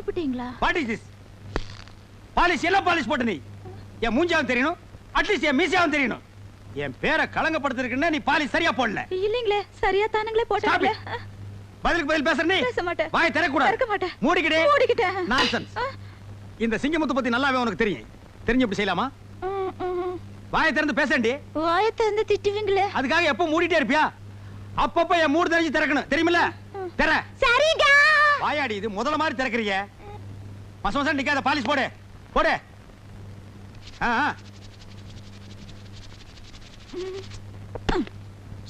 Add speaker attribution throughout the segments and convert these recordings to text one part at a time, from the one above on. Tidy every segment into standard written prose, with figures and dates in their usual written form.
Speaker 1: சாப்பிட்டீங்களா?
Speaker 2: What is this? Polish எல்லாம் polish போட்டு நீ என் மூஞ்சாவும் தெரியணும், அட்லீஸ்ட் என் மீசாவும் தெரியணும். என் பேரை களங்கப்படுத்திருக்குன்னா நீ பாலிஷ் சரியா போடல.
Speaker 1: இல்லீங்களே, சரியா தானுங்களே போட்டீங்களே.
Speaker 2: பதிலுக்கு பதில் பேசுற நீ
Speaker 1: பேச மாட்டேன்.
Speaker 2: வாய் திறக்கூடாது.
Speaker 1: திறக்க மாட்டேன்.
Speaker 2: மூடிக்கிட்டே. நான்சென்ஸ். இந்த சிங்கமுத்து பத்தி நல்லாவே உனக்கு தெரியும். தெரிஞ்சு இப்படி செய்யலாமா? வாயை திறந்து பேசண்டி.
Speaker 1: வாயை திறந்து திட்டுவீங்களே.
Speaker 2: அதுக்காக எப்ப மூடிட்டே இருப்பியா? அப்பப்ப என் மூடு தெரிஞ்சு திறக்கணும், தெரியுமில்ல? திற.
Speaker 1: சரிங்க.
Speaker 2: வாயாடி இது முதல்ல மாதிரி திறக்கறீங்க. மசமசம் நிக்காத, பாலிஷ் போடு. போடு.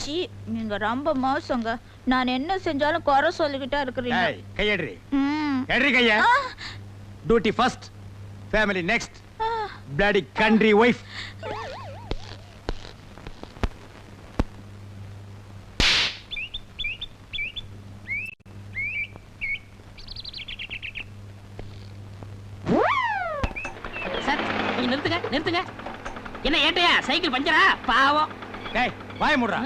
Speaker 1: சீ, நீங்க ரொம்ப மோசங்க. நான் என்ன செஞ்சாலும் குறை சொல்லிக்கிட்டே இருக்கிறீங்க.
Speaker 2: ஏய், கையேடுறி. ஏடுறி கைய. Duty first, family next. bloody country wife.
Speaker 3: Sir, கொஞ்சம் நிறுத்துங்க. என்ன ஏட்டையா, சைக்கிள் பஞ்சரா? பாவம்.
Speaker 2: டேய், வாய மூடுறா.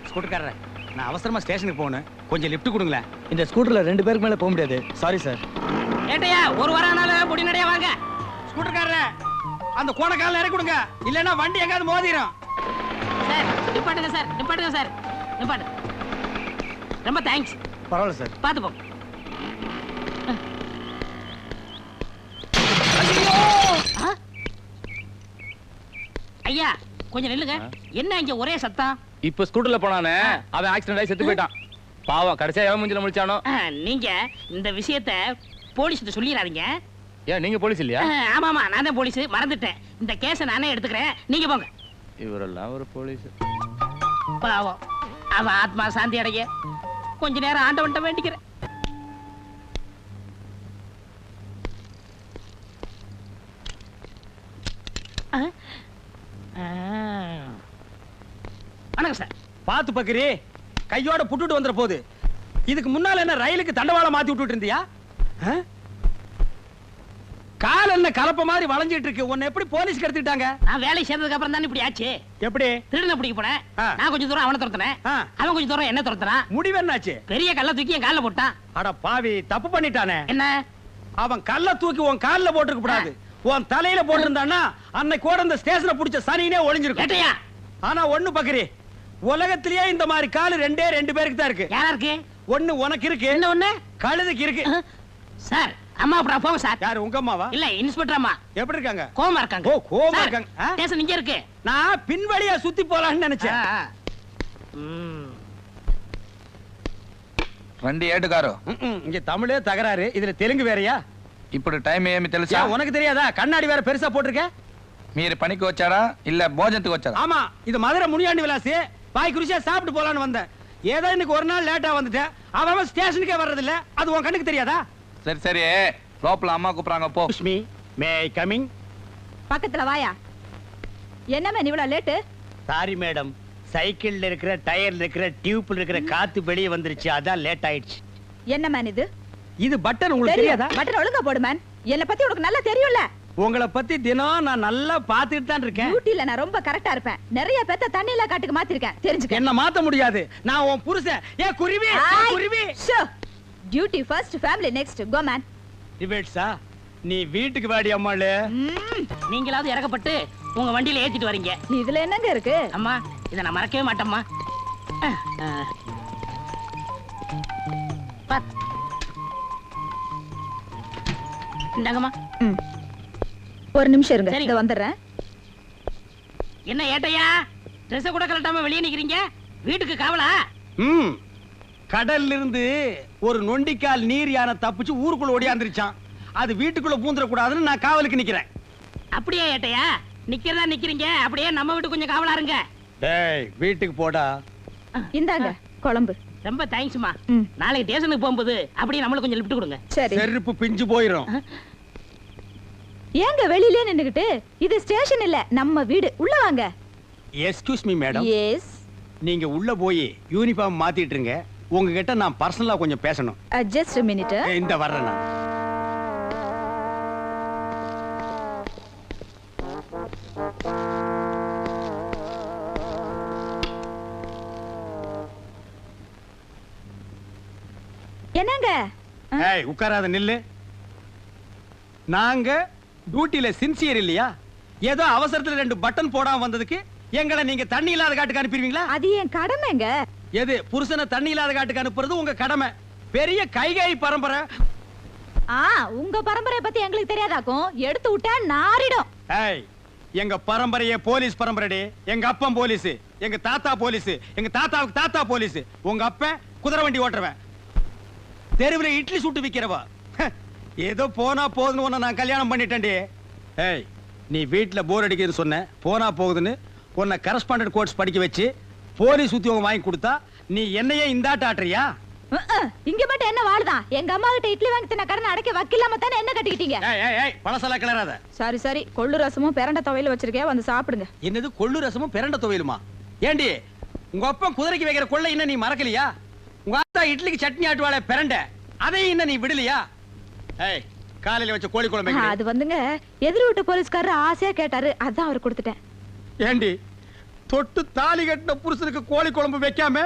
Speaker 2: ஸ்கூட்டர்காரரே, நான் அவசரமா ஸ்டேஷனுக்கு போகணும், கொஞ்சம் லிஃப்ட் கொடுங்களே.
Speaker 4: இந்த ஸ்கூட்டர்ல 2 பேருக்கு மேல போக முடியாது. Sorry sir.
Speaker 3: ஏட்டையா, ஒரு வாரம்னால பொடி நடையா வாங்க.
Speaker 2: ஸ்கூட்டர்காரரே, அந்த கோணக்கால இறக்கி கொடுங்க, இல்லன்னா வண்டி எங்காவது மோதிரும்.
Speaker 3: சார், நிப்பாட்டுங்க சார். நிப்பாட்டு. ரொம்ப தேங்க்ஸ்.
Speaker 4: பரவாயில்ல சார்.
Speaker 3: பாத்து போங்க. ஐயா, கொஞ்சம் நில்லுங்க. என்ன இங்க ஒரே சத்தம்?
Speaker 5: இப்ப ஸ்கூட்டர்ல போனானே, அவன் ஆக்சிடென்ட் ஆகி செத்து போயிட்டான். பாவம், கடைசியா எவன் மூஞ்சில முழிச்சானோ.
Speaker 3: நீங்க இந்த விஷயத்த போலீஸ்கிட்ட சொல்லிடாதீங்க.
Speaker 5: ஏன் நீங்க போலீஸ் இல்லையா?
Speaker 3: ஆமாமா, நான் தான் போலீஸ், மறந்துட்டேன். இந்த கேஸை நானே எடுத்துக்கிறேன், நீங்க போங்க.
Speaker 5: இவரெல்லாம் ஒரு போலீஸ்.
Speaker 3: பாவம், அவன் ஆத்மா சாந்தி அடைய கொஞ்ச நேரம் ஆண்டவன்ட்ட வேண்டிக்கிறேன். வணக்கம் சார்.
Speaker 2: பாத்து பக்கரி, கையோட புட்டுட்டு வந்துற போது. இதுக்கு முன்னால என்ன ரயிலுக்கு தண்டவாளம் மாத்தி விட்டுட்டு இருந்தியா? கால் என்ன கலப்ப மாதிரி வளைஞ்சிட்டு இருக்கு. உன்னை எப்படி போலீஸ்க்கு எடுத்துட்டாங்க?
Speaker 3: நான் வேலை சேர்ந்ததுக்கு அப்புறம் தான் இப்படி ஆச்சு.
Speaker 2: எப்படி?
Speaker 3: திருடனை பிடிக்க போனேன். நான் கொஞ்சம் தூரம் அவனை துரத்துனேன், அவன் கொஞ்சம் தூரம் என்ன துரத்துனான்.
Speaker 2: முடிவு என்னாச்சு?
Speaker 3: பெரிய கல்ல தூக்கி என் கால்ல போட்டான்.
Speaker 2: அட பாவி, தப்பு பண்ணிட்டானே.
Speaker 3: என்ன?
Speaker 2: அவன் கல்ல தூக்கி உன் கால்ல போட்டுக்க கூடாது, உன் தலையில போட்டிருந்தான்னா அன்னைக்கு கூட இந்த ஸ்டேஷனை புடிச்ச சனினே ஒளிஞ்சிருக்கும். ஆனா ஒண்ணு பக்கரி, உலகத்திலேயே இந்த மாதிரி கால் 2 பேருக்கு தான் இருக்கு.
Speaker 3: யாரா இருக்கு?
Speaker 2: ஒண்ணு உனக்கு இருக்கு,
Speaker 3: என்ன ஒண்ணு
Speaker 2: கழுதைக்கு இருக்கு.
Speaker 3: சார், அம்மா அப்புறம் போங்க சார்.
Speaker 2: யாரு, உங்க அம்மாவா?
Speaker 3: இல்ல, இன்ஸ்பெக்டர் அம்மா.
Speaker 2: எப்படி இருக்காங்க?
Speaker 3: கோவமா இருக்காங்க.
Speaker 2: ஓ, கோவமா இருக்காங்க.
Speaker 3: ஸ்டேஷன் இங்க இருக்கு.
Speaker 2: நான் பின்வழியா சுத்தி போலாம்னு நினைச்சேன்.
Speaker 6: வண்டி ஏட்டுக்காரோ.
Speaker 2: இங்க தமிழே தகராறு, இதுல தெலுங்கு வேறயா?
Speaker 6: ఇప్పుడు టైం ఏమి తెలుసా?
Speaker 2: உனக்கு தெரியாதா? கண்ணாடி வேற பெருசா போட்டுருக்க.
Speaker 6: మీరు పనికి వచ్చారా இல்ல భోజనத்துக்கு వచ్చారా?
Speaker 2: ஆமா, இது மதுரை முனியாண்டி விலாசி. பாய் குருசியா சாப்பிட்டு போலான்னு வந்தேன். ஏதோ இன்னைக்கு ஒரு நாள் லேட்டா வந்துட்டேன். அவன் ஸ்டேஷனுக்கே வர்றது இல்ல, அது உன் கண்ணுக்கு தெரியாதா?
Speaker 6: சரி சரி, லோப்பல அம்மா கூப்பிடுறாங்க, போ.
Speaker 2: லட்சுமி, மே ஐ கமிங்?
Speaker 1: பக்கத்துல வாயா. என்ன மேன் இவ்வளவு லேட்டு?
Speaker 2: சாரி மேடம், சைக்கிள்ல இருக்கிற டயர்ல இருக்கிற டியூப்ல இருக்கிற காத்து வெளியே வந்துருச்சு, அதான் லேட் ஆயிடுச்சு.
Speaker 1: என்ன மேன் இது?
Speaker 2: இது பட்டன், உங்களுக்கு தெரியாதா?
Speaker 1: பட்டன் ஒழுங்கா போடு மேன். என்ன பத்தி உனக்கு நல்லா தெரியும்ல.
Speaker 2: உங்களை பத்தி தினம் நான் நல்லா பாத்துட்டு தான் இருக்கேன்.
Speaker 1: டியூட்டில நான் ரொம்ப கரெக்டா இருப்பேன். நிறைய பேத்த தண்ணியில காட்டுக்கு மாத்திருக்கேன், தெரிஞ்சுக்க.
Speaker 2: என்ன மாத்த முடியாது, நான் உன் புருஷன். ஏ குருவி, குருவி.
Speaker 1: Duty first, family next. Go man.
Speaker 2: டிபேட்ஸா? நீ வீட்டுக்கு வாடி அம்மாளே.
Speaker 3: நீங்களாவது இறக்கப்பட்டு உங்க வண்டியில ஏத்திட்டு வரீங்க.
Speaker 1: இதுல என்னங்க இருக்கு?
Speaker 3: அம்மா, இத நான் மறக்கவே மாட்டேம்மா. இந்தாங்கம்மா.
Speaker 1: ஒரு நிமிஷம் இருங்க, இத வந்துடுறேன்.
Speaker 3: என்ன ஏட்டையா, ட்ரெஸ் கூட கலட்டாம வெளியே நிக்கிறீங்க? வீட்டுக்கு காவலா?
Speaker 2: கடல்ல இருந்து ஒரு நொண்டிக்கால் நீர் யானை தப்பிச்சு ஊருக்குள்ள ஓடியாந்துருச்சான். அது வீட்டுக்குள்ள பூந்துட கூடாதுன்னு நான் காவலுக்கு நிக்கிறேன்.
Speaker 3: அப்படியே ஏட்டையா, நிக்கிறதா நிக்கிறீங்க, அப்படியே நம்ம வீட்டு கொஞ்சம் காவலா இருங்க.
Speaker 2: டேய், வீட்டுக்கு போடா.
Speaker 1: இந்தாங்க குழம்பு.
Speaker 3: ரொம்ப தேங்க்ஸ்மா. நாளைக்கு ஸ்டேஷனுக்கு போகும்போது அப்படியே நம்மளுக்கு கொஞ்சம் லிஃப்ட் கொடுங்க.
Speaker 1: சரி.
Speaker 2: செருப்பு பிஞ்சு போயிரும்.
Speaker 1: ஏங்க வெளியிலே நின்னுகிட்டு? இது ஸ்டேஷன் இல்ல, நம்ம வீடு. உள்ள வாங்க.
Speaker 2: Excuse me madam.
Speaker 1: எஸ்.
Speaker 2: நீங்க உள்ள போய் யூனிஃபார்ம் மாத்திட்டு இருங்க. உங்ககிட்ட நான் பர்சனலா கொஞ்சம் பேசணும்.
Speaker 1: Just a minute.
Speaker 2: இந்த வர்றேன் நான்.
Speaker 1: என்னங்க?
Speaker 2: ஏய், உட்காராத, நில்லு. நாங்க டியூட்டில சின்சியர் இல்லையா? ஏதோ அவசரத்துல 2 பட்டன் போடாம வந்ததுக்கு எங்களை நீங்க தண்ணி இல்லாத காட்டுக்கு அனுப்பிடுவீங்களா?
Speaker 1: அது என் கடமைங்க.
Speaker 2: எது புருஷனை தண்ணி இல்லாத காட்டுக்கு அனுப்புறது உங்க கடமை. பெரிய கைகை பரம்பரை.
Speaker 1: உங்க பரம்பரைய பத்தி எங்களுக்கு தெரியாதாக்கும். எடுத்து விட்டா நாரிடும்.
Speaker 2: ஏய், எங்க பரம்பரையே போலீஸ் பரம்பரைடி. எங்க அப்பன் போலீஸ், எங்க தாத்தா போலீஸ், எங்க தாத்தாவுக்கு தாத்தா போலீஸ். உங்க அப்பன் குதிரை வண்டி ஓட்டுறவன், தெருவுல இட்லி சுட்டு விக்கிறவா. ஏதோ போனா போதுன்னு உன்னை நான் கல்யாணம் பண்ணிட்டேன்டி. ஏய், நீ வீட்டுல போர் அடிக்குதுன்னு சொன்ன, போனா போகுதுன்னு உன்னை கரஸ்பாண்டன்ட் கோர்ஸ் படிக்க வச்சு போலீஸ் உத்தியோகம் வாங்கி கொடுத்தா நீ என்னையே இந்தாட்ட ஆட்டுறியா?
Speaker 1: இங்க மட்டும் என்ன வாழுதான்? எங்க அம்மா கிட்ட இட்லி வாங்கி தின்ன கடனை அடைக்க வக்கில்லாம தானே என்ன கட்டிக்கிட்டீங்க?
Speaker 2: பழசலா கிளறாத.
Speaker 1: சரி சரி, கொள்ளு ரசமும் பிரண்ட துவையில வச்சிருக்கேன், வந்து சாப்பிடுங்க.
Speaker 2: என்னது கொள்ளு ரசமும் பிரண்ட துவையலுமா? ஏண்டி, உங்க அப்பன் குதிரைக்கு வைக்கிற கொள்ளை என்ன நீ மறக்கலையா? உங்க அத்தா இட்லிக்கு சட்னி ஆட்டுவாளே பிரண்ட, அதையும் என்ன நீ விடலையா? ஏய், காலையில வச்ச கோழி குழம்பு
Speaker 1: அது வந்துங்க எதிர் வீட்டு போலீஸ்காரர் ஆசையா கேட்டாரு, அதான் அவர் கொடுத்துட்டேன்.
Speaker 2: ஏண்டி, தொட்டு தாலி கட்டின புருஷனுக்கு கோழி குழம்பு வைக்காம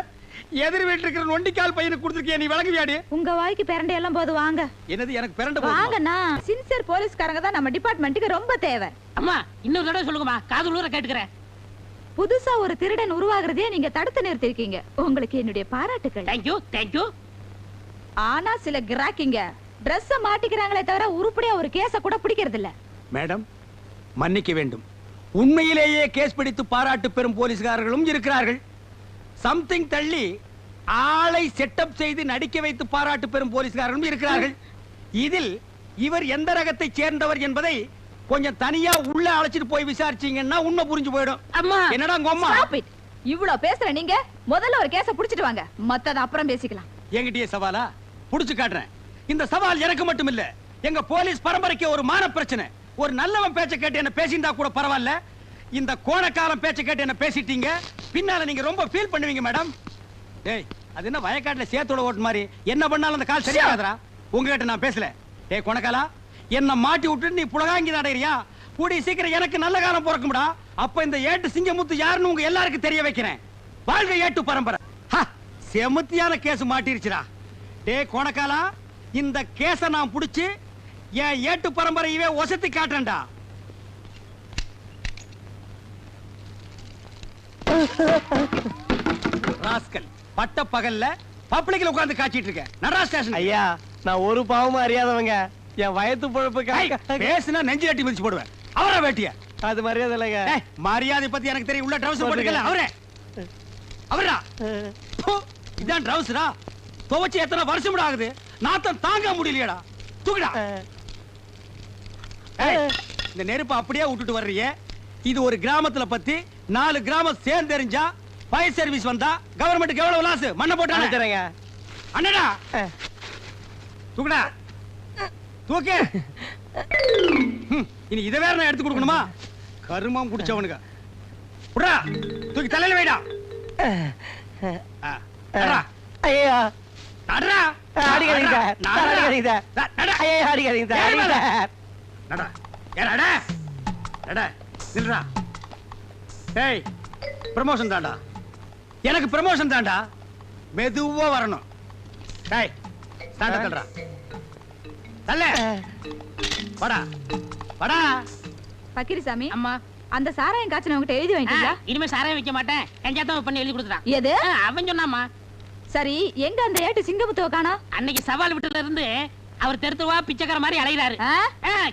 Speaker 2: எதிர் வீட்டுல இருக்கிற நொண்டிக்கால் பையனுக்கு கொடுத்துருக்கிய, நீ விளங்குவியாடி?
Speaker 1: உங்க வாய்க்கு பிரண்டை எல்லாம் போது வாங்க.
Speaker 2: என்னது எனக்கு பிரண்ட
Speaker 1: வாங்கண்ணா. சின்சியர் போலீஸ்காரங்க தான் நம்ம டிபார்ட்மெண்ட்டுக்கு ரொம்ப தேவை.
Speaker 3: அம்மா இன்னொரு தடவை சொல்லுங்கம்மா, காது ஊர கேட்டுக்கிறேன்.
Speaker 1: புதுசா ஒரு திருடன் உருவாகிறதே நீங்க தடுத்து நிறுத்திருக்கீங்க. உங்களுக்கு என்னுடைய பாராட்டுகள்.
Speaker 3: Thank you thank you.
Speaker 1: ஆனா சில கிராக்கிங்க Dress மாட்டிக்கிறாங்களே தவிர உருப்படியா ஒரு கேஸ கூட பிடிக்கிறது இல்ல.
Speaker 2: மேடம், மன்னிக்க வேண்டும். உண்மையிலேயே கேஸ் பிடித்து பாராட்டு பெறும் போலீஸ்காரர்களும் இருக்கிறார்கள். சம்திங் தள்ளி ஆளை செட்டப் செய்து நடிக்க வைத்து பாராட்டு பெறும் போலீஸ்காரர்களும் இருக்கிறார்கள். இதில் இவர் எந்த ரகத்தை சேர்ந்தவர் என்பதை கொஞ்சம் தனியா உள்ள அழைச்சிட்டு போய் விசாரிச்சீங்கன்னா உண்மை புரிஞ்சு போயிடும்.
Speaker 3: அம்மா
Speaker 2: என்னடா அம்மா?
Speaker 1: இவ்வளவு பேசுற நீங்க முதல்ல ஒரு கேஸ புடிச்சிட்டு வாங்க, மத்தத அப்புறம் பேசிக்கலாம்.
Speaker 2: என்கிட்டயே சவாலா? புடிச்சு காட்டுறேன். இந்த சவால் எனக்கு மட்டும் இல்ல, எங்க போலீஸ் பரம்பரைக்கு ஒரு மான பிரச்சனை. ஒரு நல்லவன் பேச்ச கேட்டு என்ன பேசியிருந்தா கூட பரவாயில்ல, இந்த கோணக்காலம் பேச்ச கேட்டு என்ன பேசிட்டீங்க, பின்னால நீங்க ரொம்ப ஃபீல் பண்ணுவீங்க மேடம். டேய், அது என்ன வயக்காட்டுல சேத்தோட ஓட்டு மாதிரி என்ன பண்ணாலும் அந்த கால் சரியாகாதரா? உங்ககிட்ட நான் பேசல. டேய் கோணக்காலா, என்ன மாட்டி விட்டு நீ புலகாங்கி நடைறியா? கூடிய சீக்கிரம் எனக்கு நல்ல காலம் பிறக்கும்டா. அப்ப இந்த ஏட்டு சிங்கமுத்து யாருன்னு உங்க எல்லாருக்கும் தெரிய வைக்கிறேன். வாழ்க ஏட்டு பரம்பரை. செமத்தியான கேஸ் மாட்டிருச்சுடா. டேய் கோணக்காலா, இந்த கேஸ நான் புடிச்சு என் ஏட்டு பரம்பரையவே ஒசத்தி காட்டுறேன்டா. ராஸ்கல், பட்ட பகல்ல பப்ளிக்ல உட்கார்ந்து காட்சிட்டு இருக்கேன். நடரா ஸ்டேஷன்.
Speaker 4: ஐயா, நான் ஒரு பாவமும் அறியாதவங்க. என் வயத்து பொழப்புக்கு
Speaker 2: பேசுனா நெஞ்சு கட்டி மிதிச்சு போடுவேன். அவரா வேட்டிய?
Speaker 4: அது மரியாதை இல்லைங்க.
Speaker 2: மரியாதை பத்தி எனக்கு தெரியும். உள்ள ட்ரவுசர் போட்டுக்கல. அவரே அவரா? இதான் ட்ரவுசரா? துவச்சு எத்தனை வருஷம் ஆகுது, நாத்தம் தாங்க முடியலையடா. தூக்குடா. இந்த நெருப்பை அப்படியே விட்டுட்டு வர்றீங்க. இது ஒரு கிராமத்துல பத்தி 4 கிராமம் சேர்ந்து தெரிஞ்சா ஃபயர் சர்வீஸ் வந்தா கவர்மெண்ட்டுக்கு எவ்வளவு லாஸ்? மண்ணை போட்டாங்க. அண்ணடா, தூக்குடா. தூக்கு. இனி இதை வேற நான் எடுத்து கொடுக்கணுமா? கருமம் குடிச்சவனுங்க. விடா, தூக்கி தலையில வைடா.
Speaker 4: ஐயா,
Speaker 2: நடரா.
Speaker 4: அடிக்காதீங்க சார், அடிக்காதீங்க சார். ஐயா, அடிக்காதீங்க சார், அடிக்காதீங்க சார்.
Speaker 2: நடா. ஏடா நடா. நில்றா. ஏய், ப்ரமோஷன் தான்டா. எனக்கு ப்ரமோஷன் தான்டா. மெதுவா வரணும். ஏய், ஸ்டாண்ட தள்ளுடா. தள்ள. வாடா. வாடா.
Speaker 1: பக்கிரிசாமி,
Speaker 3: அம்மா
Speaker 1: அந்த சாராயம் காய்ச்சன உங்ககிட்ட எழுதி வாங்கிட்டீங்களா?
Speaker 3: இனிமே சாராயம் வைக்க மாட்டேன், கஞ்சாத்தம் பண்ணி எழுதி கொடுத்துட்டான்.
Speaker 1: எது?
Speaker 3: அவன் சொன்னாமா.
Speaker 1: சரி, எங்க அந்த ஏட்டு சிங்கமுத்துவ காணா?
Speaker 3: அன்னைக்கு சவால் விட்டுல இருந்து அவர் தெருத்துவா பிச்சைக்கார மாதிரி அலைகிறாரு.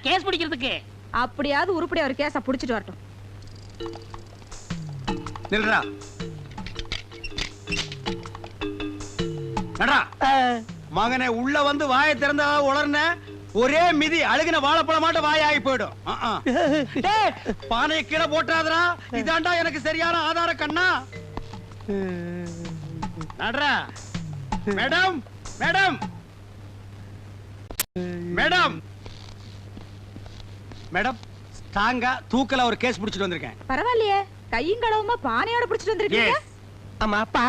Speaker 3: கேஸ் பிடிக்கிறதுக்கு.
Speaker 1: அப்படியாவது உருப்படியா ஒரு கேஸ புடிச்சிட்டு வரட்டும்.
Speaker 2: நில்றா. நடா. மகனே, உள்ள வந்து வாயை திறந்தா உளர்ன ஒரே மிதி அழுகின வாழைப்பழம் மாட்ட வாய் ஆகி போயிடும். பானையை கீழே போட்டாதரா. இதாண்டா எனக்கு சரியான ஆதார கண்ணா. நடரா. மேடம், மேடம், மேடம், மேடம், ஸ்ட்ராங்கா தூக்கல ஒரு கேஸ் பிடிச்சிட்டு வந்திருக்கேன்.
Speaker 1: பரவாயில்லையே, கையும் கடவுமா பானையோட பிடிச்சிட்டு வந்திருக்கீங்க.
Speaker 4: ஆமா அப்பா.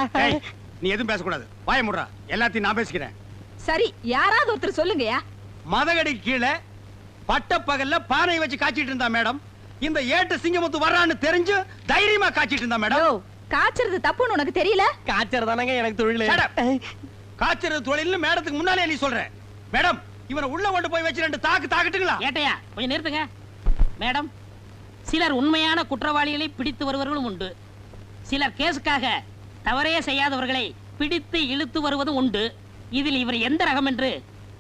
Speaker 2: நீ எதுவும் பேசக்கூடாது, வாய முடுறா. எல்லாத்தையும் நான் பேசிக்கிறேன்.
Speaker 1: சரி, யாராவது ஒருத்தர் சொல்லுங்கயா.
Speaker 2: மதகடி கீழே பட்ட பகல்ல பானை வச்சு காய்ச்சிட்டு இருந்தா மேடம். இந்த ஏட்டு சிங்கமுத்து வர்றான்னு தெரிஞ்சு தைரியமா காய்ச்சிட்டு இருந்தா மேடம்.
Speaker 1: காய்ச்சறது தப்புன்னு உனக்கு தெரியல?
Speaker 4: காய்ச்சறதானங்க எனக்கு தொழில்.
Speaker 2: காய்ச்சறது தொழில்னு மேடத்துக்கு முன்னாலே நீ சொல்ற. மேடம், இவனை உள்ள கொண்டு போய் வச்சு 2 தாக்கு தாக்கட்டுங்களா?
Speaker 3: ஏட்டையா கொஞ்சம் நிறுத்துங்க. மேடம், சிலர் உண்மையான குற்றவாளிகளை பிடித்து வருவர்களும் உண்டு. சிலர் கேஸுக்காக தவறே செய்யாதவர்களை பிடித்து இழுத்து வருவதும் உண்டு. இதில் இவர் எந்த ரகம் என்று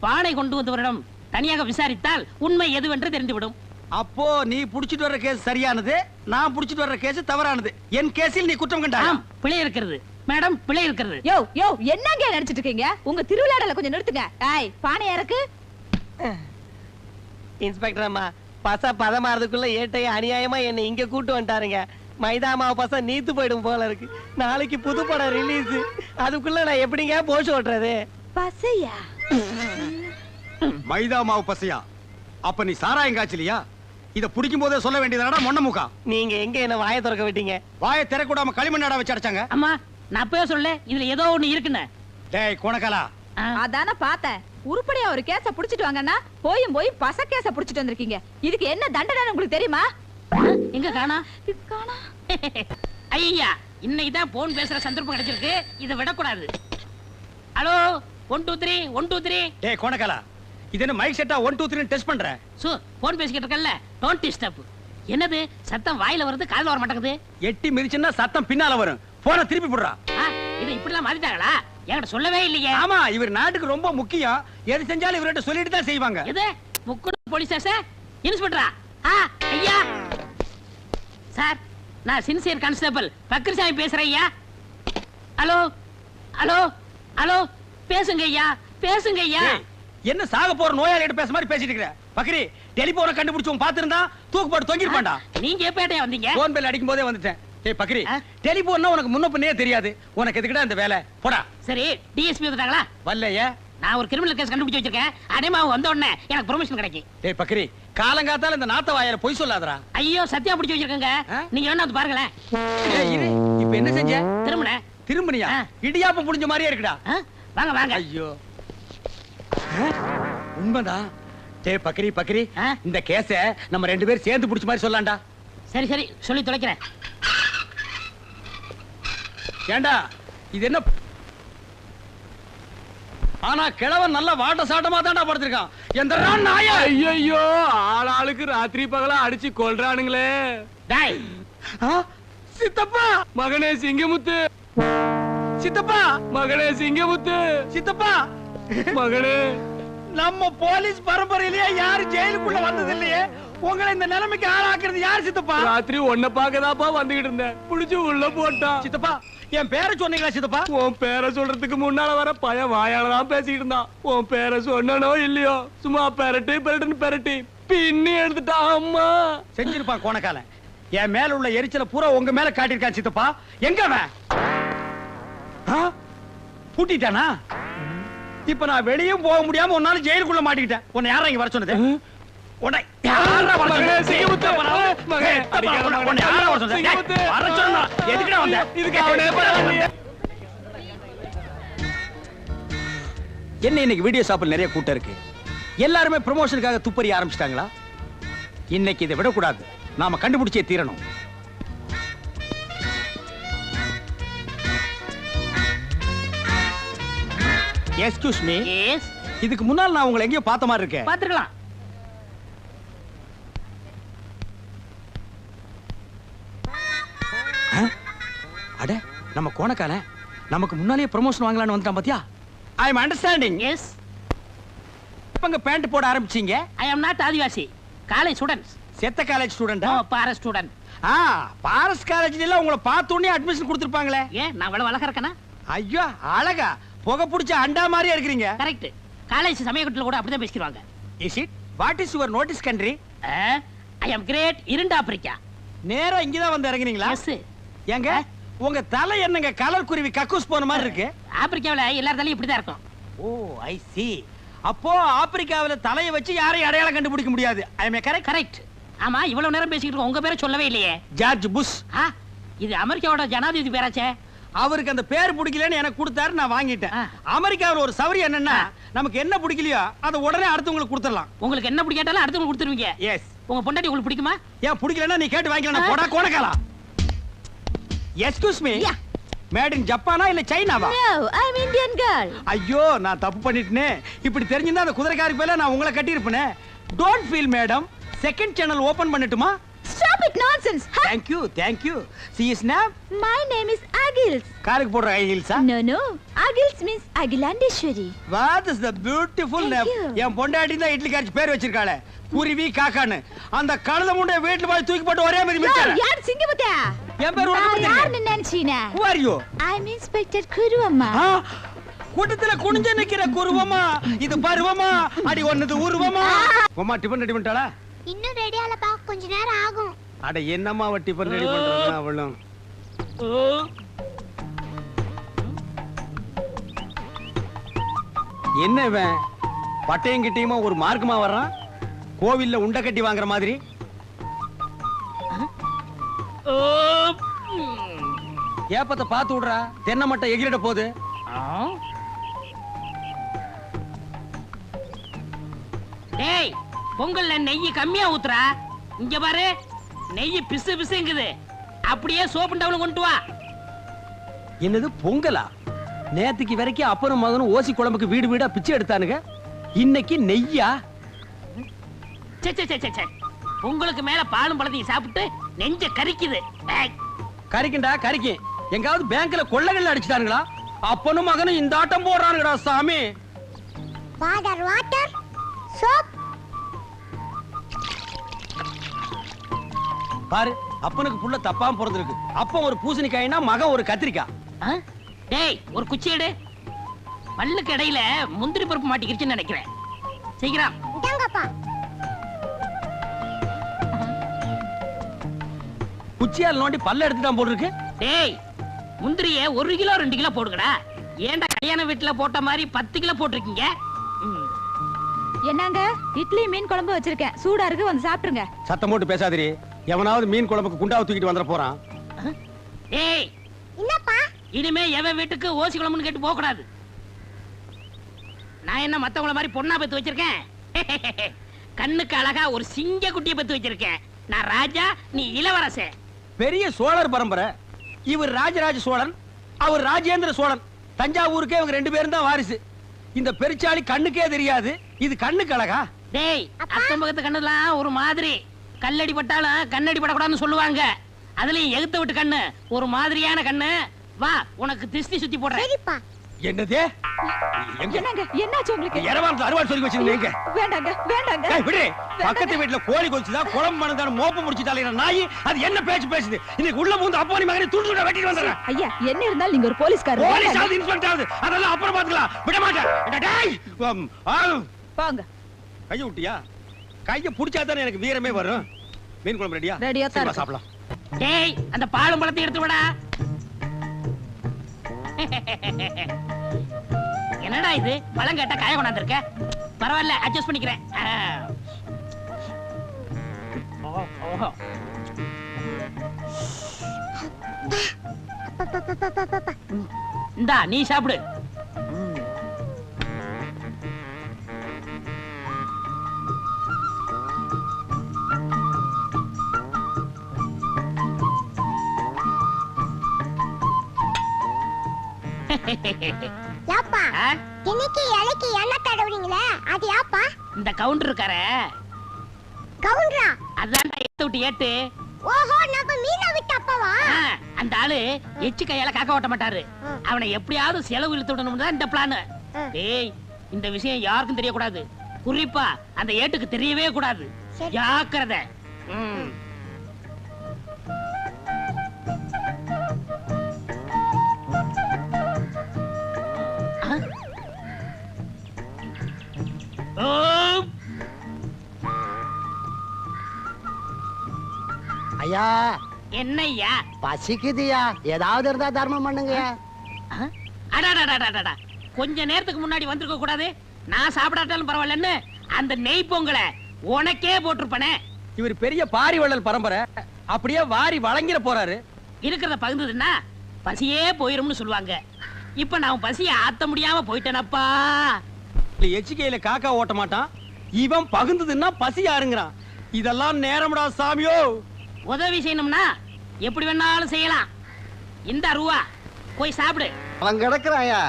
Speaker 3: பானை கொண்டு வந்தவரிடம் தனியாக விசாரித்தால் உண்மை எதுவென்று தெரிந்துவிடும்.
Speaker 2: அப்போ நீ புடிச்சிட்டு வர்ற கேஸ் சரியானது, நான் புடிச்சிட்டு வர்ற கேஸ் தவறானது. என் கேஸில் நீ குற்றம் கண்டாய்.
Speaker 3: ஆம், பிழை இருக்கிறது மேடம், பிழை இருக்கிறது.
Speaker 1: யோ யோ என்னங்க நினைச்சிட்டு இருக்கீங்க? உங்க திருவிழாடல கொஞ்சம் நிறுத்துங்க. ஏய் பானை இறக்கு.
Speaker 4: இன்ஸ்பெக்டர் அம்மா, பச பதமாறதுக்குள்ள ஏட்டைய அநியாயமா என்னை இங்க கூட்டு வந்துட்டாருங்க. மைதா மாவு பச நீத்து போயிடும் போல இருக்கு. நாளைக்கு புது படம் ரிலீஸ். அதுக்குள்ள நான் எப்படிங்க போஷ் ஓட்டுறது?
Speaker 1: பசையா?
Speaker 2: மைதா மாவு பசையா? அப்ப நீ சாராயம் காய்ச்சலியா? இத புடிக்கும் போதே சொல்ல வேண்டியதாடா மொண்ண முக்கா.
Speaker 4: நீங்க எங்க என்ன வாயை திறக்க விட்டீங்க?
Speaker 2: வாயை திறக்கூடாம களிமண்ணாடா வச்சு அடைச்சாங்க.
Speaker 3: அம்மா, நான் அப்பவே சொல்ல இதுல ஏதோ ஒண்ணு இருக்குன்னு.
Speaker 2: டேய் கோணக்காலா,
Speaker 1: அதான பார்த்தேன். உருப்படியா ஒரு கேஸ புடிச்சிட்டு வாங்கன்னா போய் பச கேஸ புடிச்சிட்டு வந்திருக்கீங்க. இதுக்கு என்ன தண்டனை உங்களுக்கு தெரியுமா?
Speaker 3: எங்க காணா?
Speaker 1: காணா.
Speaker 3: ஐயா, இன்னைக்கு தான் போன் பேசுற சந்தர்ப்பம் கிடைச்சிருக்கு. இதை விடக்கூடாது. ஹலோ, 1 2 3 1 2 3.
Speaker 2: டேய் கோணக்காலா, இது என்ன மைக் செட்டா 1 2 3 டெஸ்ட் பண்ற?
Speaker 3: சோ போன் பேசிக்கிட்டு இருக்கல்ல, டோன்ட் டிஸ்டர்ப். என்னது சத்தம் வாயில வருது, காதுல வர மாட்டேங்குது.
Speaker 2: எட்டி மிதிச்சுன்னா சத்தம் பின்னால வரும். போனை திருப்பி போடுறா.
Speaker 3: இது இப்படிலாம் மாத்திட்டாங்களா? என்கிட்ட சொல்லவே இல்லையே.
Speaker 2: ஆமா, இவர் நாட்டுக்கு ரொம்ப முக்கியம். எது செஞ்சாலும் இவர்கிட்ட சொல்லிட்டு தான் செய்வாங்க.
Speaker 3: எது முக்குடு போலீஸ் ஸ்டேஷன் இன்ஸ்பெக்டரா? ஐயா சார், நான் சின்சியர் கான்ஸ்டபிள் பக்ரிசாமி பேசுறேன் ஐயா. ஹலோ ஹலோ ஹலோ, பேசுங்க ஐயா, பேசுங்க ஐயா.
Speaker 2: ஏய், என்ன சாக போற நோயாளிகிட்ட பேச மாதிரி பேசிட்டு இருக்கற? பக்ரி, டெலிபோனை கண்டுபிடிச்சவன் பாத்துறதா தூக்கு போட்டு தொங்கிருப்பான்டா.
Speaker 3: நீங்க எப்ப வந்தீங்க?
Speaker 2: போன் பெல் அடிக்கும் போதே வந்துட்டேன். டேய் பக்ரி, டெலிபோன்னா உனக்கு முன்ன பின்னே தெரியாது. உனக்கு எதுக்குடா இந்த வேலை? போடா.
Speaker 3: சரி, டிஎஸ்பி வந்துட்டாங்களா?
Speaker 2: வரலையே.
Speaker 3: நான் ஒரு கிரிமினல் கேஸ் கண்டுபிடிச்சு வச்சிருக்கேன். அடேமா வந்த உடனே எனக்கு ப்ரொமோஷன் கிடைக்கும்.
Speaker 2: டேய் பக்ரி, காலங்காத்தால இந்த நாத்த வாயால பொய் சொல்லாதடா.
Speaker 3: ஐயோ, சத்தியா பிடிச்சு வச்சிருக்கேங்க. நீங்க வேணா வந்து பாருங்களேன்.
Speaker 2: ஏய் இரு, இப்போ என்ன செஞ்ச?
Speaker 3: திரும்புனே.
Speaker 2: திரும்பனியா? இடியாப்பம் புடிஞ்ச மாதிரியே இருக்குடா.
Speaker 3: வாங்க வாங்க.
Speaker 2: ஐயோ, உண்மைதான். டேய் பக்ரி பக்ரி, இந்த கேஸ நம்ம 2 பேரும் சேர்ந்து புடிச்ச மாதிரி சொல்லலாம்டா.
Speaker 3: சரி சரி, சொல்லி தொலைக்கிறேன்.
Speaker 2: ஏண்டா இது என்ன? ஆனா கிழவன் நல்ல வாட்ட சாட்டமா தான்டா படுத்திருக்கான். எந்தடா நாயா?
Speaker 5: ஐயோ, ஆளாளுக்கு ராத்திரி பகலா அடிச்சு கொல்றானுங்களே.
Speaker 3: டேய்,
Speaker 2: சித்தப்பா,
Speaker 5: மகனே சிங்கமுத்து,
Speaker 2: சித்தப்பா,
Speaker 5: மகனே சிங்கமுத்து,
Speaker 2: சித்தப்பா,
Speaker 5: மகனே.
Speaker 2: நம்ம போலீஸ் பரம்பரையிலேயே யாரு ஜெயிலுக்குள்ள வந்தது இல்லையே. உங்களை இந்த நிலைமைக்கு ஆளாக்குறது யார் சித்தப்பா?
Speaker 5: ராத்திரி உன்னை பாக்கதாப்பா வந்துகிட்டு இருந்தேன். புடிச்சு உள்ள போட்டான்.
Speaker 2: சித்தப்பா, என் பேரை சொன்னீங்களா சித்தப்பா?
Speaker 5: உன் பேரை சொல்றதுக்கு முன்னால வர பையன் வாயாலதான் பேசிக்கிட்டு இருந்தான். உன் பேரை சொன்னனோ இல்லையோ, சும்மா பெரட்டு பெரட்டுன்னு பெரட்டி பின்னி எடுத்துட்டான். அம்மா
Speaker 2: செஞ்சிருப்பான் கோணக்காலன். என் மேல உள்ள எரிச்சல பூரா உங்க மேல காட்டியிருக்கான் சித்தப்பா. எங்க அவன்? பூட்டிட்டானா? இப்ப நான் வெளியும் போக முடியாம உன்னால ஜெயிலுக்குள்ள மாட்டிக்கிட்டேன். உன்னை யாரா இங்க வர சொன்னது? உன்னை யாரா வர சொன்னது? உன்னை யாரா வர சொன்னது? வர சொன்னா எதுக்குடா வந்த?
Speaker 5: இதுக்கு அவனே
Speaker 2: என்ன இன்னைக்கு வீடியோ ஷாப்பில் நிறைய கூட்டம் இருக்கு. எல்லாருமே ப்ரமோஷனுக்காக துப்பறி ஆரம்பிச்சிட்டாங்களா? இன்னைக்கு இதை விடக்கூடாது. நாம கண்டுபிடிச்சே தீரணும். Excuse me.
Speaker 3: எஸ்.
Speaker 2: இதுக்கு முன்னால் நான் உங்களை எங்கேயோ பார்த்த மாதிரி இருக்கேன்.
Speaker 3: பாத்துக்கலாம்.
Speaker 2: அட, நம்ம கோணக்கால நமக்கு முன்னாலேயே ப்ரமோஷன் வாங்கலாம்னு வந்துட்டான் பாத்தியா? I am understanding.
Speaker 3: எஸ்.
Speaker 2: எப்பங்க பேண்ட் போட ஆரம்பிச்சீங்க?
Speaker 3: ஐ அம் நாட் ஆதிவாசி. College students.
Speaker 2: செத்த காலேஜ் ஸ்டூடெண்டா?
Speaker 3: பாரஸ் ஸ்டூடண்ட்.
Speaker 2: பாரஸ் காலேஜ்ல உங்களை பார்த்த உடனே அட்மிஷன் கொடுத்திருப்பாங்களே.
Speaker 3: ஏன் நான் அவ்வளவு அழகா இருக்கேனா?
Speaker 2: ஐயோ அழகா, புகை பிடிச்ச அண்டா மாதிரியா இருக்கிறீங்க.
Speaker 3: கரெக்ட். காலேஜ் சமயக்கட்டுல கூட அப்படிதான் பேசிக்கிறாங்க.
Speaker 2: Is it? What is your notice country?
Speaker 3: I am great இரண்டு ஆப்பிரிக்கா.
Speaker 2: நேரா இங்க தான் வந்து இறங்குறீங்களா?
Speaker 3: எஸ்.
Speaker 2: ஏங்க உங்க தலை என்னங்க கலர் குருவி கக்கூஸ் போன மாதிரி இருக்கு?
Speaker 3: ஆப்பிரிக்காவுல எல்லார் தலையும் இப்படி தான் இருக்கும்.
Speaker 2: ஓ ஐ see. அப்போ ஆப்பிரிக்காவுல தலையை வச்சு யாரையும் அடையாளம் கண்டுபிடிக்க முடியாது. ஐ அம் கரெக்ட்?
Speaker 3: கரெக்ட். ஆமா, இவ்வளவு நேரம் பேசிக்கிட்டு இருக்கோம், உங்க பேரை சொல்லவே இல்லையே.
Speaker 2: George Bush.
Speaker 3: இது அமெரிக்காவோட ஜனாதிபதி பேராச்சே.
Speaker 2: அவருக்கு அந்த பேர் பிடிக்கலன்னு எனக்கு கொடுத்தாரு, நான் வாங்கிட்டேன். அமெரிக்காவுல ஒரு சவரி என்னன்னா, நமக்கு என்ன பிடிக்கலையோ அதை உடனே அடுத்தவங்களுக்கு கொடுத்துடலாம்.
Speaker 3: உங்களுக்கு என்ன பிடிக்காட்டாலும் அடுத்தவங்களுக்கு கொடுத்துருவீங்க.
Speaker 2: எஸ்.
Speaker 3: உங்க பொண்டாட்டி உங்களுக்கு பிடிக்குமா?
Speaker 2: ஏன் பிடிக்கலன்னா நீ கேட்டு வாங்கிக்கலாம். போடா கோணக்கலாம். Excuse me. மேட் இன் ஜப்பானா இல்ல சைனாவா?
Speaker 1: No, I'm Indian girl.
Speaker 2: ஐயோ நான் தப்பு பண்ணிட்டேனே. இப்படி தெரிஞ்சிருந்தா அந்த குதிரைக்காருக்கு பேர்ல நான் உங்களை கட்டி இருப்பேனே. Don't feel madam. Second channel open பண்ணட்டுமா?
Speaker 1: Stop it nonsense. Huh?
Speaker 2: Thank you. See his name?
Speaker 1: My name is Agils.
Speaker 2: காருக்கு போடுற ஐகில்ஸா?
Speaker 1: No. Agils means Agilandeshwari.
Speaker 2: What is the beautiful
Speaker 1: Thank
Speaker 2: name?
Speaker 1: you.
Speaker 2: என் பொண்டாட்டி தான் இட்லி காரிச்சு பேர் வச்சிருக்காளே. குருவி காக்கான்னு. அந்த கழுத முண்டை வீட்டுல போய் தூக்கி போட்டு ஒரே மாதிரி மிச்சாரு.
Speaker 1: யார் சிங்கமுத்தியா?
Speaker 2: என் பேர் உனக்கு
Speaker 1: நான்
Speaker 2: தெரியும்.
Speaker 1: யாருன்னு நினைச்சீனா?
Speaker 2: Who are you?
Speaker 1: I'm Inspector Kuru அம்மா.
Speaker 2: கூட்டத்துல குனிஞ்சு நிக்கிற குருவமா இது பருவமா அடி ஒன்னது உருவமா. அம்மா டிபன் ரெடி பண்ணிட்டாளா?
Speaker 7: இன்னும் ரெடி ஆலப்பா, கொஞ்ச நேரம் ஆகும்.
Speaker 2: அட என்னம்மா அவ டிபன் ரெடி பண்றாங்க அவளும். என்ன இவன் பட்டையும் கிட்டியுமா ஒரு மார்க்கமா வர்றான்? கோவில்ல உண்டை கட்டி வாங்குற மாதிரி. ஏப்பத்தை பார்த்து விடுறா, தென்னை மட்டை எகிரிட போகுது.
Speaker 3: டேய், பொங்கல்ல நெய் கம்மியா ஊத்துறா. இங்க பாரு, நெய் பிசு பிசுங்குது. அப்படியே சோப்பு டவுன் கொண்டு வா.
Speaker 2: என்னது பொங்கலா? நேத்துக்கு வரைக்கும் அப்பனும் மகனும் ஓசி குழம்புக்கு வீடு வீடா பிச்சை எடுத்தானுங்க. இன்னைக்கு நெய்யா?
Speaker 3: சே சே சே சே. உங்களுக்கு மேல பாலும் பழத்தையும் சாப்பிட்டு நெஞ்ச கரிக்குது. ஏய்,
Speaker 2: கறிக்கிண்டா கறிக்கு. எங்காவது பேங்க்ல கொள்ளைகள் அடிச்சுட்டானுங்களா? அப்பனும் மகனும் இந்த ஆட்டம் போடுறானுங்கடா சாமி.
Speaker 7: Water soap.
Speaker 2: பாரு, அப்பனுக்கு புள்ள தப்பாம பிறந்திருக்கு. அப்பன் ஒரு பூசணிக்காய்னா மகன் ஒரு கத்திரிக்காய்.
Speaker 3: ஆ? டேய், ஒரு குச்சி எடு. பல்லுக்கு இடையில முந்திரி பருப்பு மாட்டிக்கிடுச்சுன்னு நினைக்கிறேன். சீக்கிரம்.
Speaker 7: இந்தாங்கப்பா.
Speaker 2: குச்சியால் நோண்டி பல்ல எடுத்துட்டான் போல இருக்கு.
Speaker 3: டேய், முந்திரிய 1 கிலோ 2 கிலோ போடுங்கடா. ஏன்டா கல்யாண வீட்டுல போட்ட மாதிரி 10 கிலோ போட்டிருக்கீங்க?
Speaker 1: என்னங்க இட்லி மீன் குழம்பு வச்சிருக்கேன், சூடா இருக்கு, வந்து சாப்பிட்டுருங்க.
Speaker 2: சத்தம் போட்டு பேசாதீரி. எவனாவது மீன் குழம்புக்கு குண்டாவை தூக்கிட்டு வந்துட போறான்.
Speaker 3: டேய்,
Speaker 7: என்னப்பா?
Speaker 3: இனிமே எவன் வீட்டுக்கு ஓசி குழம்புன்னு கேட்டு போக கூடாது. நான் என்ன மத்தவங்கள மாதிரி பொண்ணா பெத்து வச்சிருக்கேன்? கண்ணுக்கு அழகா ஒரு சிங்க குட்டியை பெத்து வச்சிருக்கேன். நான் ராஜா, நீ இளவரசே.
Speaker 2: பெரிய சோழர் பரம்பரை. இவர் ராஜராஜ சோழன், அவர் ராஜேந்திர சோழன். தஞ்சாவூருக்கே இவங்க 2 பேரும் தான் வாரிசு. இந்த பெருச்சாளி கண்ணுக்கே தெரியாது. இது கண்ணுக்கு அழகா?
Speaker 3: டேய், அக்கம் பக்கத்து கண்ணுலாம் ஒரு மாதிரி. கல்லடி பட்டாலும் கண்ணடி படக்கூடாதுன்னு சொல்லுவாங்க. அதுலயும் எகுத்த விட்டு கண்ணு ஒரு மாதிரியான கண்ணு. வா, உனக்கு திஷ்டி சுத்தி போடுறேன்.
Speaker 7: சரிப்பா.
Speaker 2: என்னது?
Speaker 1: என்னங்க என்னாச்சு உங்களுக்கு?
Speaker 2: இரவான் அறுவாள் சொல்லி வச்சிருந்தீங்க.
Speaker 1: வேண்டாங்க.
Speaker 2: ஏய் விடு. பக்கத்து வீட்ல கோழி கொல்ச்சுதா, குழம்பு மணந்தான மோப்ப முடிச்சிட்டாலே நாய். அது என்ன பேச்சு பேசுது? இன்னைக்கு உள்ள பூந்து அப்பா நீ மகனை துண்டு துண்டா வெட்டிட்டு வந்தறேன்.
Speaker 1: ஐயா, என்ன இருந்தாலும் நீங்க ஒரு போலீஸ்காரர்.
Speaker 2: போலீஸ் ஆகுது, இன்ஸ்பெக்டர் ஆகுது, அதெல்லாம் அப்புறம் பாத்துக்கலாம். விட மாட்டேன். டேய்,
Speaker 1: போங்க.
Speaker 2: கைய விட்டியா? கைய புடிச்சா தானே எனக்கு வீரமே வரும். மீன் குழம்பு ரெடியா?
Speaker 1: ரெடியா தான் இருக்கு.
Speaker 2: சாப்பிடலாம்.
Speaker 3: டேய், அந்த பாலும் பழத்தை எடுத்து விடா. என்னடா இது, பழம் கேட்டா காய கொண்டாந்துருக்க. பரவாயில்ல, அட்ஜஸ்ட் பண்ணிக்கிறேன். இந்தா, நீ சாப்பிடு.
Speaker 7: யாப்பா,
Speaker 3: ஆ?
Speaker 7: இன்னைக்கு இலைக்கு எண்ணெய் தடவுறீங்களே, அது யாப்பா?
Speaker 3: இந்த கவுண்டர் இருக்காரே,
Speaker 7: கவுண்டரா?
Speaker 3: அதான்டா எடுத்து விட்டு ஏட்டு.
Speaker 7: ஓஹோ, நம்ம மீனை விட்டு அப்பவா?
Speaker 3: ஆ, அந்த ஆளு எச்சு கையால காக்க ஓட்ட மாட்டாரு. அவனை எப்படியாவது செலவு இழுத்து விடணும் தான் இந்த பிளான். டேய், இந்த விஷயம் யாருக்கும் தெரியக்கூடாது. குறிப்பா அந்த ஏட்டுக்கு தெரியவே கூடாது. ஜாக்கிரதை. ம். ஓ,
Speaker 4: ஐயா,
Speaker 3: என்னய்யா?
Speaker 4: பசிக்குதுயா, ஏதாவது இருந்தா தர்மம் பண்ணுங்க.
Speaker 3: அடாடாடாடாடா, கொஞ்ச நேரத்துக்கு முன்னாடி வந்திருக்க கூடாது. நான் சாப்பிடாட்டாலும் பரவாயில்லன்னு அந்த நெய் பொங்கலை உனக்கே போட்டிருப்பனே.
Speaker 2: இவர் பெரிய பாரி வள்ளல் பரம்பரை. அப்படியே வாரி வழங்கிற போறாரு.
Speaker 3: இருக்கிறத பகிர்ந்ததுன்னா பசியே போயிரும்னு சொல்லுவாங்க. இப்ப நான் பசிய ஆத்த முடியாம போயிட்டேனப்பா.
Speaker 2: எச்சிக்கையில காக்கா ஓட்ட மாட்டான். இவன் பகுந்ததுன்னா பசி யாருங்கிறான். இதெல்லாம் நேரம்டா சாமியோ.
Speaker 3: உதவி செய்யணும்னா எப்படி வேணாலும் செய்யலாம். இந்த ரூபா போய் சாப்பிடு.
Speaker 8: அவன் கிடக்குறாயா,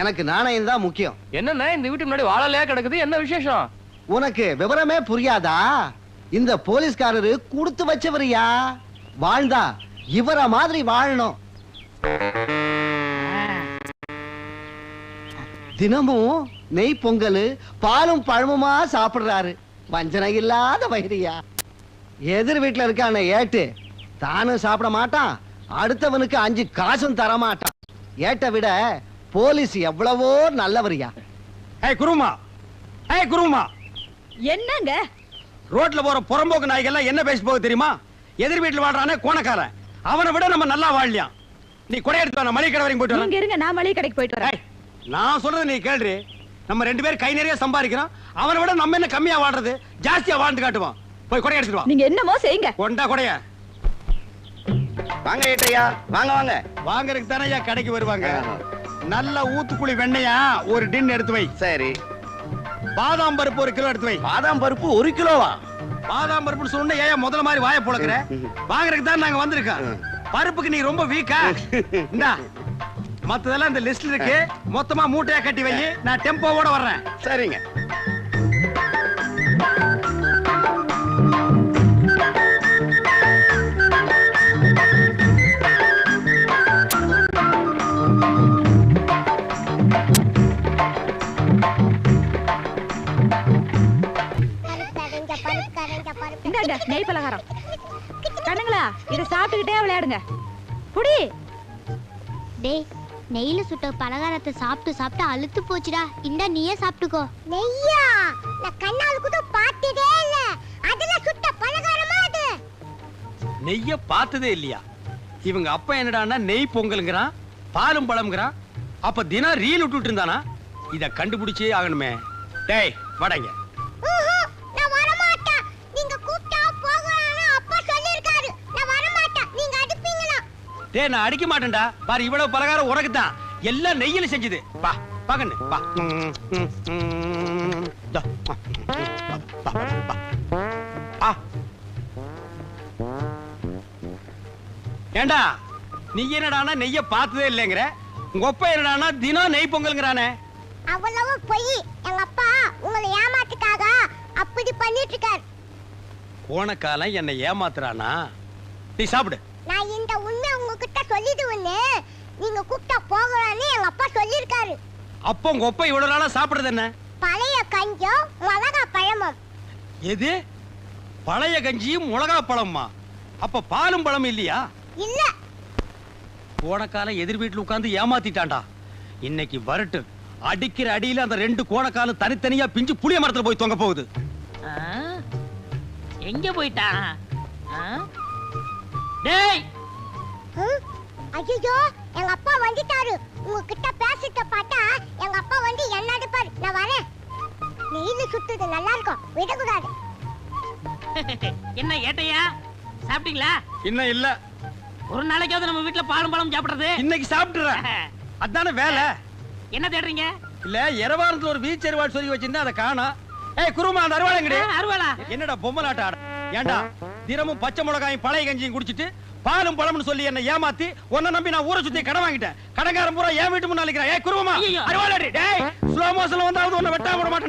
Speaker 8: எனக்கு நாணயம் தான் முக்கியம்.
Speaker 5: என்னண்ணே இந்த வீட்டு முன்னாடி வாழலையா கிடக்குது, என்ன விசேஷம்?
Speaker 8: உனக்கு விவரமே புரியாதா? இந்த போலீஸ்காரரு கொடுத்து வச்சவரியா, வாழ்ந்தா இவர மாதிரி வாழணும். தினமும் நெய் பொங்கல் பாலும் பழமுமா சாப்பிடுறாரு. வஞ்சனை இல்லாத வயிறியா. எதிர் வீட்டுல இருக்கான ஏட்டு தானும் சாப்பிட மாட்டான், அடுத்தவனுக்கு 5 காசும் தர மாட்டான். ஏட்ட விட போலீஸ் எவ்வளவோ நல்லவரியா.
Speaker 2: ஏய் குருமா, ஏய் குருமா,
Speaker 1: என்னங்க
Speaker 2: ரோட்ல போற புறம்போக்கு நாய்கள்லாம் என்ன பேசி போக தெரியுமா? எதிர் வீட்டுல வாழ்றானே கோணக்காரன், அவனை விட நம்ம நல்லா வாழலாம். நீ கொடை எடுத்து வா, நான் மளிகை கடை வரைக்கும் போயிட்டு வரேன்.
Speaker 1: நீங்க இருங்க, நான் மளிகை கடைக்கு போயிட்டு வரேன்.
Speaker 2: ஏய், நான் சொல்றது நீ கேள்றி. நம்ம 2 பேரும் கை நிறைய சம்பாதிக்கிறோம், அவனை விட நம்ம என்ன கம்மியா வாழ்றது, ஜாஸ்தியா வாழ்ந்து காட்டுவான். போய் கொடை எடுத்துட்டு வா.
Speaker 1: நீங்க என்னமோ செய்யுங்க.
Speaker 2: கொண்டா கொடைய.
Speaker 8: வாங்க ஏட்டையா, வாங்க வாங்க.
Speaker 2: வாங்கறதுக்கு தானே ஐயா கடைக்கு வருவாங்க. நல்ல ஊத்துக்குழி வெண்ணையா ஒரு டின் எடுத்து வை.
Speaker 8: சரி.
Speaker 2: பாதாம் பருப்பு 1 கிலோ எடுத்து வை.
Speaker 8: பாதாம் பருப்பு 1 கிலோவா?
Speaker 2: பாதாம் பருப்புன்னு சொன்ன ஏன் முதல்ல மாதிரி வாயை புழக்கிற? வாங்குறதுக்கு தான் நாங்க வந்திருக்கோம். பருப்புக்கு நீ ரொம்ப வீக்கா? இந்தா மத்ததெல்லாம் இந்த லிஸ்ட்ல இருக்கு, மொத்தமா மூட்டையா கட்டி வை. நான் டெம்போவோட வர்றேன்.
Speaker 8: சரிங்க.
Speaker 1: இந்தாங்க நெய் பலகாரம். கண்ணுங்களா, இத சாப்பிட்டுக்கிட்டே விளையாடுங்க. குடி.
Speaker 7: டேய், நெய்ல சுட்ட பலகாரத்தை சாப்பிட்டு சாப்பிட்டு அழுத்து போச்சுடா. இந்தா நீயே சாப்பிட்டுக்கோ. நெய்யா? நான் கண்ணால கூட பார்த்ததே இல்ல. அதுல சுட்ட பலகாரமா அது?
Speaker 2: நெய்ய பார்த்ததே இல்லையா? இவங்க அப்பா என்னடான்னா நெய் பொங்கல்ங்கறான், பாலும் பழம்ங்கறான். அப்ப தினம் ரீல் விட்டுட்டு இருந்தானா? இத கண்டுபிடிச்சே ஆகணுமே. டேய் வடங்க.
Speaker 7: நான் வர மாட்டேன். நீங்க கூப்பிட்டா போகலாம்னு அப்பா சொல்லிருக்காரு. நான் வர மாட்டேன். நீங்க அடிப்பீங்களா?
Speaker 2: டேய் நான் அடிக்க மாட்டேன்டா. பாரு இவ்வளவு பலகாரம் உனக்கு தான். எல்லாம் நெய்யில செஞ்சது. பா பாக்கண்ணு பா. டா. பா. ஏண்டா நீ என்னடானா நெய்ய பார்த்ததே இல்லங்கற, உங்க அப்பா என்னடானா தினம் நெய் பொங்கல்ங்கறானே?
Speaker 7: அவ்வளவு பொய். எங்க அப்பா உங்களை ஏமாத்துக்காக அப்படி பண்ணிட்டு இருக்காரு.
Speaker 2: கோணக்காலம் என்ன ஏமாத்துறானா? நீ சாப்பிடு.
Speaker 7: நான் இந்த உண்மை உங்ககிட்ட சொல்லிடுவேன்னு நீங்க கூப்பிட்டா போகலாம்னு எங்க அப்பா சொல்லிருக்காரு.
Speaker 2: அப்போ உங்க அப்பா இவ்வளவு நாளா சாப்பிடுறது என்ன?
Speaker 7: பழைய கஞ்சம் மிளகா பழமும்.
Speaker 2: எது? பழைய கஞ்சியும் மிளகா பழமா? அப்ப பாலும் பழம் இல்லையா?
Speaker 7: இல்ல.
Speaker 2: கோணக்காலம் எதிர் வீட்டுல உட்கார்ந்து ஏமாத்திட்டான்டா. இன்னைக்கு வரட்டு அடிக்கிற அடியில அந்த 2 கோணக்காலம் தனித்தனியா பிஞ்சு புளிய மரத்துல போய் தொங்க போகுது.
Speaker 3: ஆ? எங்க போயிட்டான்? ஆ? டேய்,
Speaker 7: ஐயோ, எங்க அப்பா வந்துட்டாரு. உங்ககிட்ட பேசிட்ட பார்த்தா எங்க அப்பா வந்து என்ன அடிப்பாரு. நான் வரேன். நெய்ல சுட்டுது நல்லா இருக்கும், விடக்கூடாது.
Speaker 3: என்ன ஏட்டையா, சாப்பிட்டீங்களா?
Speaker 2: இன்னும் இல்ல.
Speaker 3: ஒரு நாளைக்காவது நம்ம வீட்டுல பாலும் பழம் சாப்பிடுறது.
Speaker 2: இன்னைக்கு சாப்பிட்டுறேன். அதானே வேலை.
Speaker 3: என்ன தேடுறீங்க?
Speaker 2: இல்ல எரவாரத்துல ஒரு வீச் அருவாள் சொல்லி வச்சிருந்தா அதை காணோம். ஏய் குருமா, அந்த அருவாள் எங்கடி?
Speaker 3: அருவாளா?
Speaker 2: என்னடா பொம்மை நாட்ட ஆட? ஏண்டா தினமும் பச்சை மிளகாயும் பழைய கஞ்சியும் குடிச்சிட்டு பாலும் பழம்னு சொல்லி என்ன ஏமாத்தி உன்னை நம்பி நான் ஊரை சுத்தி கடன் வாங்கிட்டேன். கடங்காரன் பூரா என் வீட்டு முன்னால நிக்கிறான். ஏய் குருமா,
Speaker 3: ஐயையோ.
Speaker 2: அருவாள் அடி. டேய் ஸ்லோ மோஷன்ல வந்தாவது உன்னை வெட்டாம விட மாட்டேன்.